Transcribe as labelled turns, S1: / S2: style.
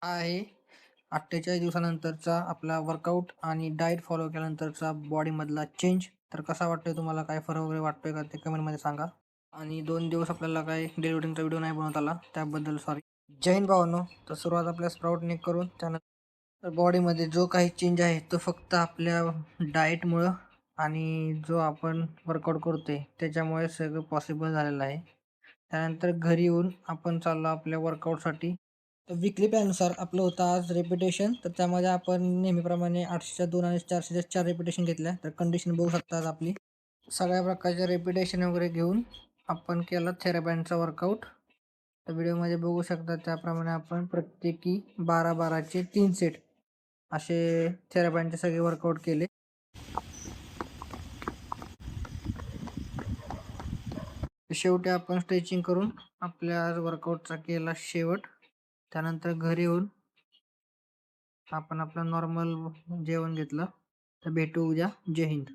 S1: हा आहे 48 दिवसानंतरचा आपला वर्कआउट आणि डाएट फॉलो केल्यानंतरचा बॉडीमधला चेंज. तर कसा वाटतोय तुम्हाला? काय फरक वगैरे वाटतोय का ते कमेंटमध्ये सांगा. आणि 2 दिवस आपल्याला काही डेली रुटीनचा व्हिडिओ नाही बनवता आला त्याबद्दल सॉरी. जय हिंद भावांनो. तर सुरुवात आपल्या स्प्राउटने करून त्यानंतर बॉडीमध्ये जो काही चेंज आहे तो फक्त आपल्या डाएटमुळं आणि जो आपण वर्कआउट करतोय त्याच्यामुळे सगळं पॉसिबल झालेलं आहे. त्यानंतर घरी येऊन आपण चाललो आपल्या वर्कआउटसाठी. तर वीकली प्लॅननुसार आपलं होतं आज रेपिटेशन. तर त्यामध्ये आपण नेहमीप्रमाणे 800च्या 2 आणि 400च्या 4 रेपिटेशन घेतल्या. तर कंडिशन बघू शकता आज आपली. सगळ्या प्रकारच्या रेपिटेशन वगैरे घेऊन आपण केला थेराबँडचा वर्कआउट. तर व्हिडिओमध्ये बघू शकता त्याप्रमाणे आपण प्रत्येकी 12-12चे 3 सेट असे थेराबँडचे सगळे वर्कआउट केले. शेवटी आपण स्ट्रेचिंग करून आपल्या वर्कआउटचा केला शेवट. त्यानंतर घरी येऊन आपण आपलं नॉर्मल जेवण घेतलं. तर भेटू उद्या. जय हिंद.